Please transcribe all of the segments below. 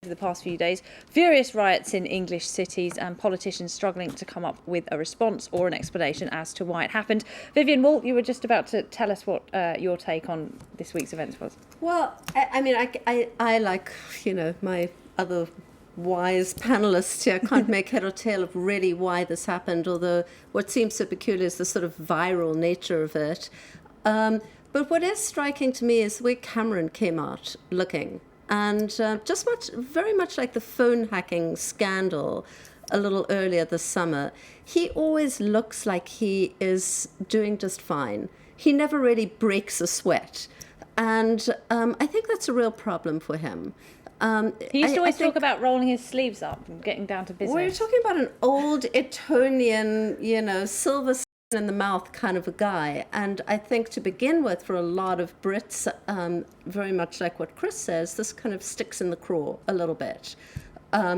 the past few days. Furious riots in English cities and politicians struggling to come up with a response or an explanation as to why it happened. Vivienne Walt, you were just about to tell us what your take on this week's events was. Well, I like, my other wise panelists here can't make head or tail of really why this happened, although what seems so peculiar is the sort of viral nature of it. But what is striking to me is the way Cameron came out looking. And very much like the phone hacking scandal a little earlier this summer, he always looks like he is doing just fine. He never really breaks a sweat. And I think that's a real problem for him. He used to always talk about rolling his sleeves up and getting down to business. We're talking about an old Etonian, silver in the mouth kind of a guy. And I think to begin with, for a lot of Brits, very much like what Chris says, this kind of sticks in the craw a little bit.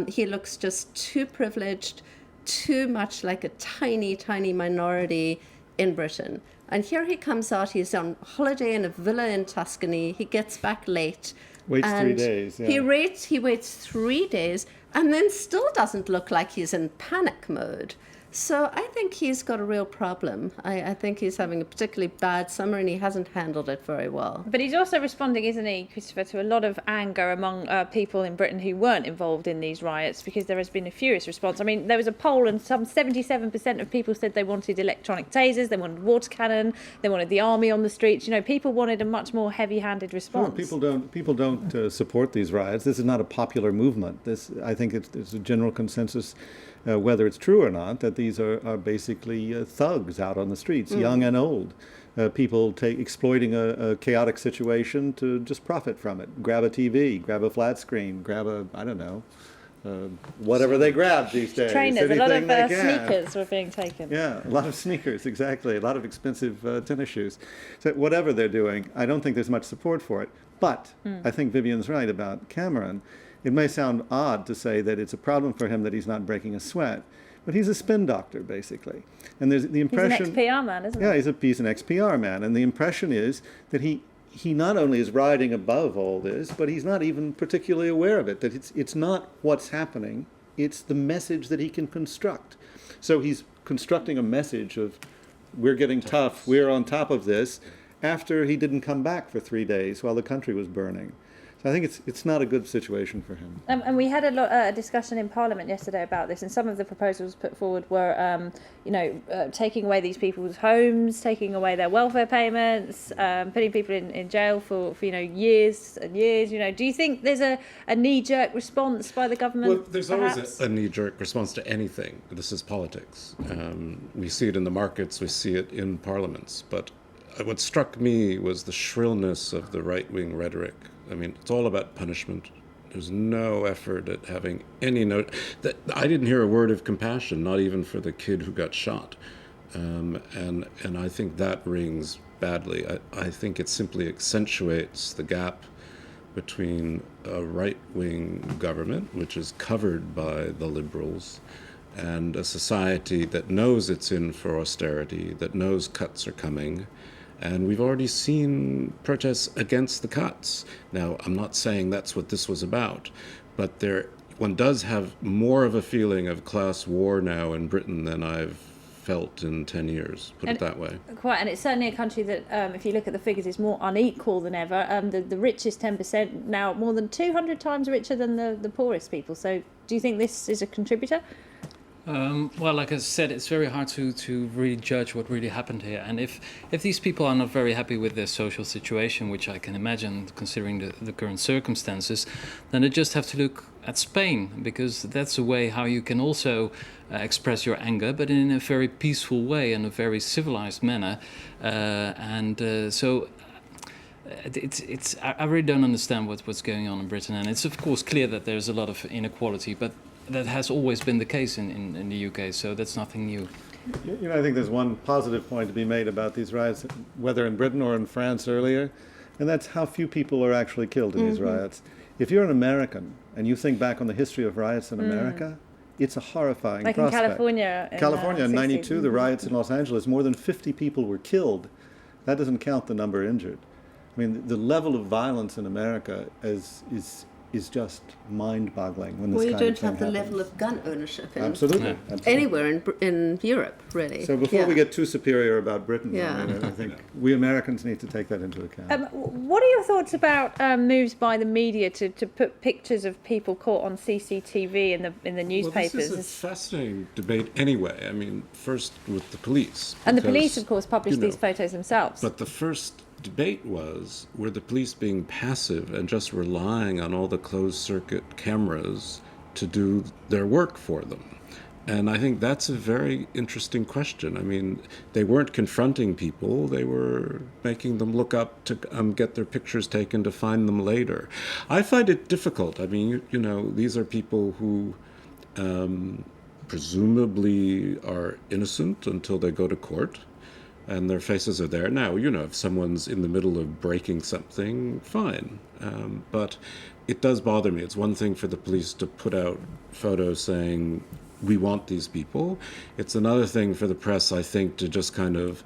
He looks just too privileged, too much like a tiny, tiny minority in Britain. And here he comes out, he's on holiday in a villa in Tuscany, he gets back late. Waits 3 days. Yeah. He waits 3 days and then still doesn't look like he's in panic mode. So I think he's got a real problem. I think he's having a particularly bad summer and he hasn't handled it very well. But he's also responding, isn't he, Christopher, to a lot of anger among people in Britain who weren't involved in these riots, because there has been a furious response. I mean, there was a poll and some 77% of people said they wanted electronic tasers, they wanted water cannon, they wanted the army on the streets. People wanted a much more heavy-handed response. Sure, people don't support these riots. This is not a popular movement. I think it's a general consensus, whether it's true or not, that these are basically thugs out on the streets, young and old. People exploiting a chaotic situation to just profit from it. Grab a TV, grab a flat screen, grab whatever they grab these days. Trainers, a lot of sneakers were being taken. Yeah, a lot of sneakers, exactly. A lot of expensive tennis shoes. So whatever they're doing, I don't think there's much support for it. But I think Vivienne's right about Cameron. It may sound odd to say that it's a problem for him that he's not breaking a sweat, but he's a spin doctor, basically. And there's the impression... He's an ex-PR man, isn't he? Yeah, he's an ex-PR man. And the impression is that he not only is riding above all this, but he's not even particularly aware of it, that it's not what's happening, it's the message that he can construct. So he's constructing a message of, we're getting tough, we're on top of this, after he didn't come back for 3 days while the country was burning. I think it's not a good situation for him. And we had a discussion in Parliament yesterday about this, and some of the proposals put forward were, taking away these people's homes, taking away their welfare payments, putting people in jail for years and years. Do you think there's a knee-jerk response by the government? Well, there's always a knee-jerk response to anything. This is politics. We see it in the markets, we see it in parliaments. But what struck me was the shrillness of the right-wing rhetoric. I mean, it's all about punishment. There's no effort at having any note. I didn't hear a word of compassion, not even for the kid who got shot. And I think that rings badly. I think it simply accentuates the gap between a right-wing government, which is covered by the Liberals, and a society that knows it's in for austerity, that knows cuts are coming. And we've already seen protests against the cuts. Now, I'm not saying that's what this was about, but one does have more of a feeling of class war now in Britain than I've felt in 10 years, put it that way. Quite, and it's certainly a country that, if you look at the figures, is more unequal than ever. The richest 10% now more than 200 times richer than the poorest people. So do you think this is a contributor? Well, like I said, it's very hard to really judge what really happened here. And if these people are not very happy with their social situation, which I can imagine considering the current circumstances, then they just have to look at Spain, because that's a way how you can also express your anger, but in a very peaceful way, in a very civilized manner. So I really don't understand what's going on in Britain. And it's of course clear that there's a lot of inequality, but that has always been the case in the UK, so that's nothing new. I think there's one positive point to be made about these riots, whether in Britain or in France earlier, and that's how few people are actually killed in these riots. If you're an American and you think back on the history of riots in America, it's a horrifying prospect. Like in California. California in 92, the riots in Los Angeles, more than 50 people were killed. That doesn't count the number injured. I mean, the level of violence in America is is just mind-boggling when this Well, you kind don't of thing have the happens. level of gun ownership in Absolutely, Yeah. absolutely. anywhere in Europe, really. So before we get too superior about Britain, Yeah. I think we Americans need to take that into account. What are your thoughts about moves by the media to put pictures of people caught on CCTV in the Well, newspapers? this is a fascinating debate anyway. I mean, first with the police. And the because, police, of course, published you know, these photos themselves. But the first debate was, were the police being passive and just relying on all the closed-circuit cameras to do their work for them? And I think that's a very interesting question. I mean, they weren't confronting people. They were making them look up to get their pictures taken to find them later. I find it difficult. I mean, you know, these are people who presumably are innocent until they go to court, and their faces are there. Now, you know, if someone's in the middle of breaking something, fine. But it does bother me. It's one thing for the police to put out photos saying, we want these people. It's another thing for the press, I think, to just kind of,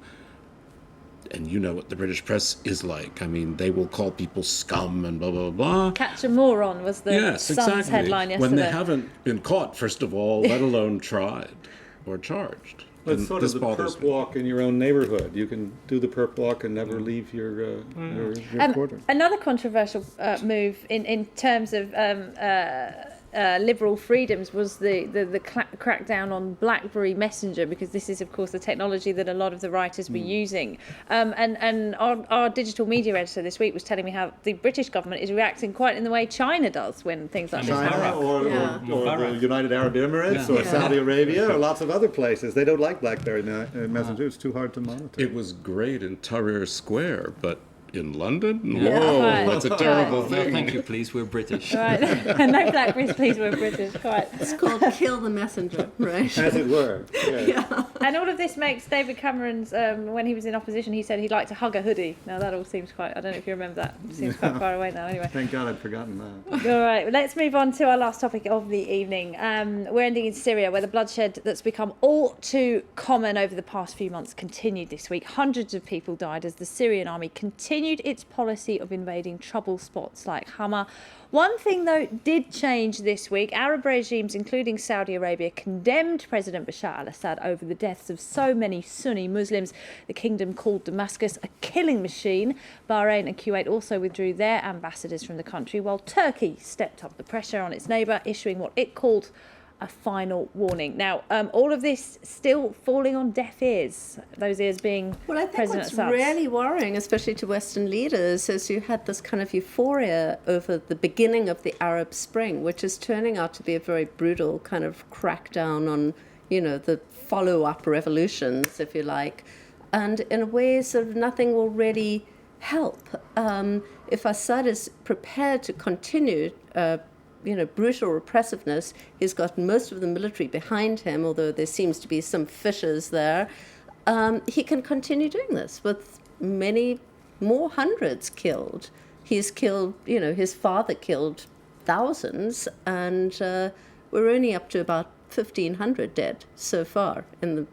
and you know what the British press is like. I mean, they will call people scum and blah, blah, blah. Catch a moron was the Yes, Sun's exactly. headline yesterday. When they haven't been caught, first of all, let alone tried or charged. Well, it's And sort this of the bothers perp me. walk in your own neighborhood. You can do the perp walk and never leave your quarter. Another controversial move in terms of liberal freedoms was the crackdown on BlackBerry Messenger, because this is, of course, the technology that a lot of the writers were using. And our digital media editor this week was telling me how the British government is reacting quite in the way China does when things like this China happen. or the United Arab Emirates or Saudi Arabia or lots of other places. They don't like BlackBerry Messenger. It's too hard to monitor. It was great in Tahrir Square, but in London? Yeah. Whoa, Right. that's a terrible No, thing. thank you, please. We're British. Right. No Blackberries, please, we're British. Quite. It's called Kill the Messenger, right? As it were. Yes. And all of this makes David Cameron's, when he was in opposition, he said he'd like to hug a hoodie. Now that all seems quite, I don't know if you remember that. It seems quite far away now anyway. Thank God I'd forgotten that. All right, let's move on to our last topic of the evening. We're ending in Syria, where the bloodshed that's become all too common over the past few months continued this week. Hundreds of people died as the Syrian army continued its policy of invading trouble spots like Hama. One thing, though, did change this week. Arab regimes, including Saudi Arabia, condemned President Bashar al-Assad over the deaths of so many Sunni Muslims. The kingdom called Damascus a killing machine. Bahrain and Kuwait also withdrew their ambassadors from the country, while Turkey stepped up the pressure on its neighbour, issuing what it called a final warning. Now, all of this still falling on deaf ears, those ears being Well, I think President what's Assad's. really worrying, especially to Western leaders, is you had this kind of euphoria over the beginning of the Arab Spring, which is turning out to be a very brutal kind of crackdown on, you know, the follow-up revolutions, if you like. And in a way, sort of nothing will really help. If Assad is prepared to continue brutal repressiveness, he's got most of the military behind him, although there seems to be some fissures there. He can continue doing this with many more hundreds killed. He's killed, his father killed thousands, and we're only up to about 1,500 dead so far in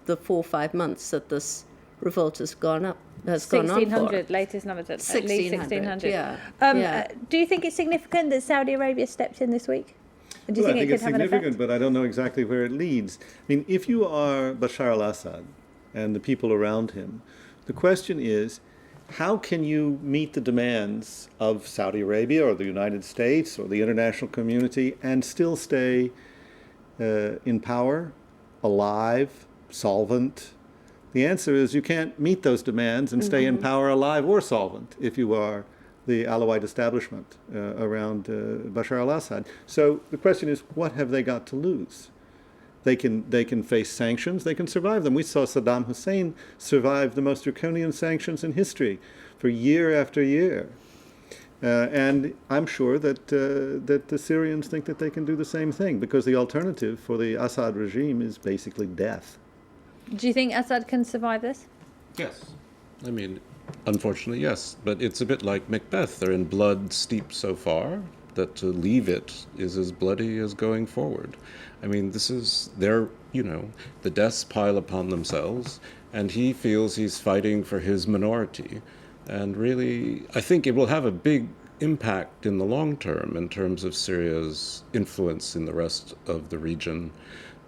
the 4 or 5 months that this revolt has gone on for. 1,600, latest numbers, at least 1,600. Yeah. Do you think it's significant that Saudi Arabia stepped in this week? Do you Well, I think think it it's could have an significant, effect? but I don't know exactly where it leads. I mean, if you are Bashar al-Assad and the people around him, the question is, how can you meet the demands of Saudi Arabia or the United States or the international community and still stay in power, alive, solvent? The answer is you can't meet those demands and stay in power, alive, or solvent if you are the Alawite establishment around Bashar al-Assad. So the question is, what have they got to lose? They can face sanctions. They can survive them. We saw Saddam Hussein survive the most draconian sanctions in history for year after year. And I'm sure that the Syrians think that they can do the same thing, because the alternative for the Assad regime is basically death. Do you think Assad can survive this? Yes. I mean, unfortunately, yes. But it's a bit like Macbeth. They're in blood steep so far that to leave it is as bloody as going forward. I mean, this is their, the deaths pile upon themselves, and he feels he's fighting for his minority. And really, I think it will have a big impact in the long term in terms of Syria's influence in the rest of the region.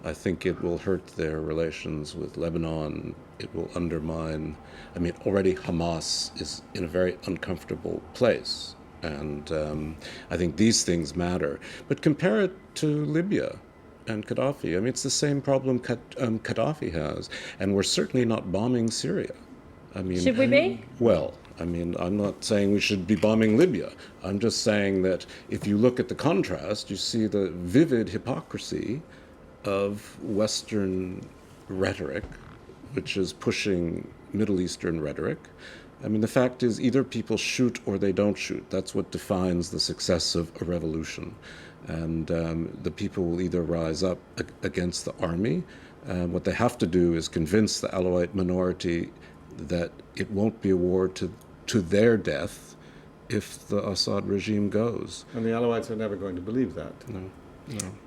I think it will hurt their relations with Lebanon. It will undermine, I mean, already Hamas is in a very uncomfortable place. And I think these things matter. But compare it to Libya and Gaddafi. I mean, it's the same problem Gaddafi has. And we're certainly not bombing Syria. I mean, Should we be? well, I mean, I'm not saying we should be bombing Libya. I'm just saying that if you look at the contrast, you see the vivid hypocrisy of Western rhetoric, which is pushing Middle Eastern rhetoric. I mean, the fact is either people shoot or they don't shoot. That's what defines the success of a revolution. And the people will either rise up against the army. What they have to do is convince the Alawite minority that it won't be a war to their death if the Assad regime goes. And the Alawites are never going to believe that. No.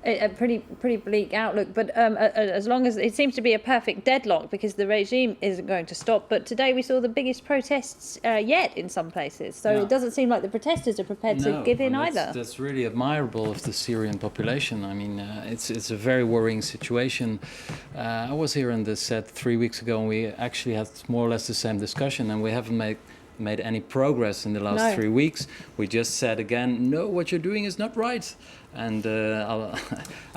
A pretty bleak outlook, but as long as it seems to be a perfect deadlock because the regime isn't going to stop. But today we saw the biggest protests yet in some places, so Yeah. it doesn't seem like the protesters are prepared to give in and either. that's really admirable of the Syrian population. I mean, it's a very worrying situation. I was here in the set 3 weeks ago, and we actually had more or less the same discussion, and we haven't made any progress in the last No. 3 weeks. We just said again, no, what you're doing is not right. And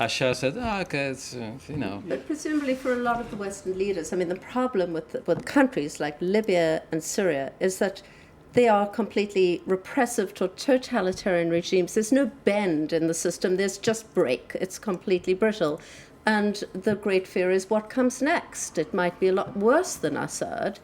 Ashar said, okay, it's, you know. But presumably for a lot of the Western leaders, I mean, the problem with countries like Libya and Syria is that they are completely repressive totalitarian regimes. There's no bend in the system. There's just break. It's completely brittle. And the great fear is what comes next. It might be a lot worse than Assad.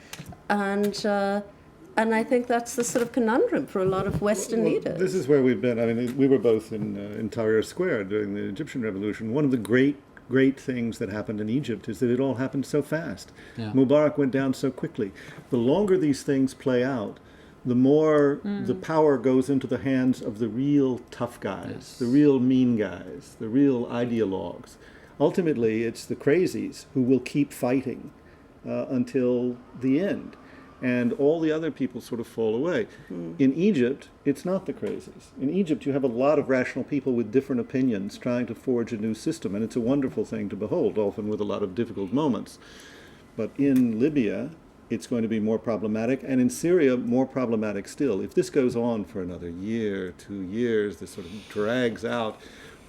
And I think that's the sort of conundrum for a lot of Western leaders. This is where we've been. I mean, we were both in Tahrir Square during the Egyptian Revolution. One of the great things that happened in Egypt is that it all happened so fast. Yeah. Mubarak went down so quickly. The longer these things play out, the more the power goes into the hands of the real tough guys, the real mean guys, the real ideologues. Ultimately, it's the crazies who will keep fighting until the end. And all the other people sort of fall away. In Egypt, it's not the crazies. In Egypt, you have a lot of rational people with different opinions trying to forge a new system, and it's a wonderful thing to behold, often with a lot of difficult moments. But in Libya, it's going to be more problematic, and in Syria, more problematic still. If this goes on for another year, 2 years, this sort of drags out,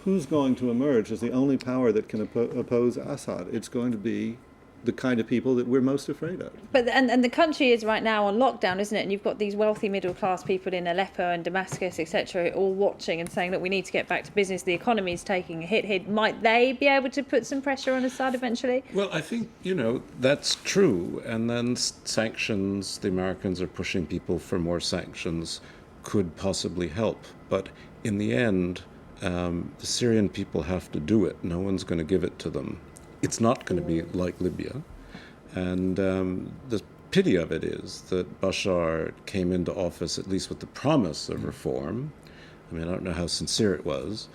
who's going to emerge as the only power that can oppose Assad? It's going to be the kind of people that we're most afraid of. But and the country is right now on lockdown, isn't it? And you've got these wealthy middle class people in Aleppo and Damascus, etc., all watching and saying that we need to get back to business. The economy is taking a hit. Might they be able to put some pressure on Assad eventually? Well, I think, that's true. And then sanctions, the Americans are pushing people for more sanctions, could possibly help. But in the end, the Syrian people have to do it. No one's going to give it to them. It's not going to be like Libya. And the pity of it is that Bashar came into office at least with the promise of reform. I mean, I don't know how sincere it was,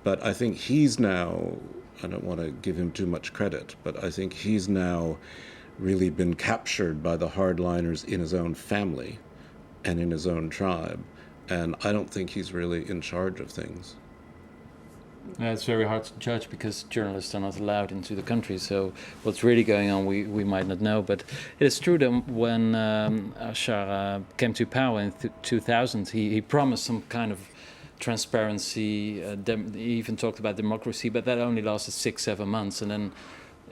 but I think he's now, I don't want to give him too much credit, but I think he's now really been captured by the hardliners in his own family and in his own tribe. And I don't think he's really in charge of things. Yeah, it's very hard to judge because journalists are not allowed into the country. So what's really going on, we might not know. But it is true that when Bashar came to power in 2000, he promised some kind of transparency. He even talked about democracy, but that only lasted 6-7 months, and then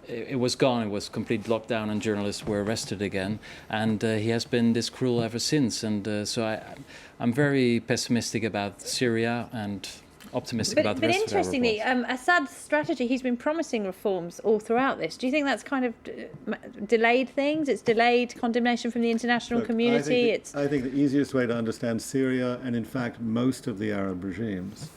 it was gone. It was complete lockdown, and journalists were arrested again. And he has been this cruel ever since. And so I'm very pessimistic about Syria and optimistic about the rest of our interestingly, reports. Assad's strategy, he's been promising reforms all throughout this. Do you think that's kind of delayed things? It's delayed condemnation from the international Look, community? I think the easiest way to understand Syria, and in fact most of the Arab regimes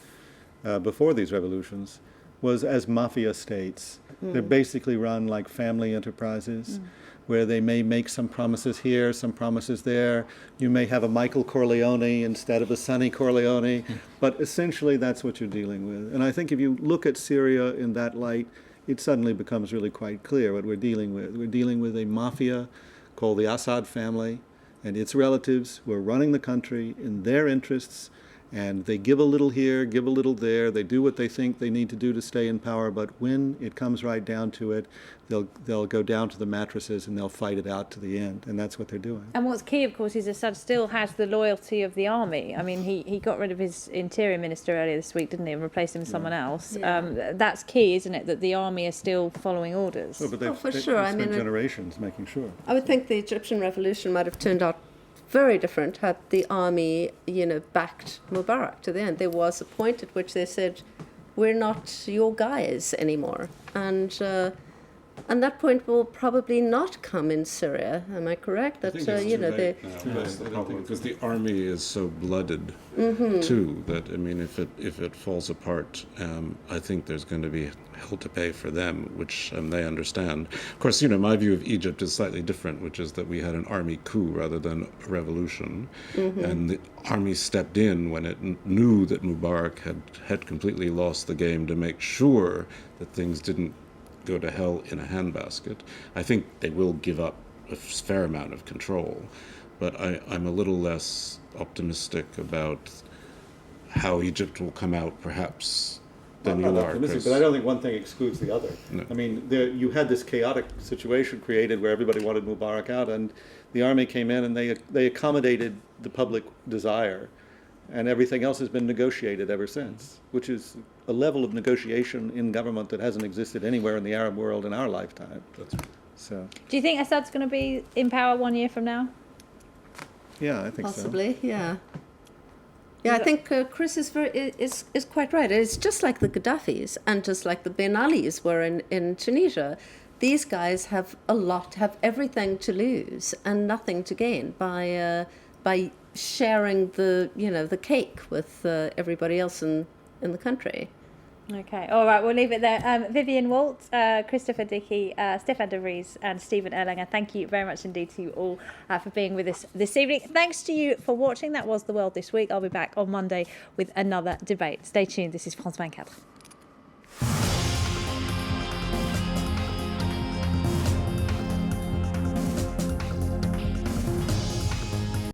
before these revolutions, was as mafia states. They're basically run like family enterprises, where they may make some promises here, some promises there. You may have a Michael Corleone instead of a Sonny Corleone, but essentially that's what you're dealing with. And I think if you look at Syria in that light, it suddenly becomes really quite clear what we're dealing with. We're dealing with a mafia called the Assad family and its relatives who are running the country in their interests, And they give a little here, give a little there. They do what they think they need to do to stay in power. But when it comes right down to it, they'll go down to the mattresses and they'll fight it out to the end. And that's what they're doing. And what's key, of course, is Assad still has the loyalty of the army. I mean, he got rid of his interior minister earlier this week, didn't he, and replaced him with someone else. Yeah. That's key, isn't it, that the army is still following orders? But they've, for they've sure. I spent mean, generations making sure. I would think the Egyptian revolution might have turned out very different had the army, backed Mubarak to the end. There was a point at which they said, "We're not your guys anymore," and that point will probably not come in Syria. Am I correct? That I think it's too they. late now. That's the problem, because the army is so blooded too that, I mean, if it falls apart, I think there's going to be hell to pay for them, which they understand. Of course, my view of Egypt is slightly different, which is that we had an army coup rather than a revolution, and the army stepped in when it knew that Mubarak had completely lost the game to make sure that things didn't go to hell in a handbasket. I think they will give up a fair amount of control, but I'm a little less optimistic about how Egypt will come out, perhaps, than you are, Chris. But I don't think one thing excludes the other. No. I mean, you had this chaotic situation created where everybody wanted Mubarak out, and the army came in and they accommodated the public desire, and everything else has been negotiated ever since, which is a level of negotiation in government that hasn't existed anywhere in the Arab world in our lifetime. That's right. So, Do you think Assad's going to be in power 1 year from now? yeah, I think Possibly, yeah. Yeah, I think Chris is quite right. It's just like the Gaddafis and just like the Ben Alis were in Tunisia. These guys have everything to lose and nothing to gain by sharing the cake with everybody else in the country. Okay, all right, we'll leave it there. Vivian Walt, Christopher Dickey, Stefan de Vries and Stephen Erlanger, thank you very much indeed to you all for being with us this evening. Thanks to you for watching. That was The World This Week. I'll be back on Monday with another debate. Stay tuned. This is France 24.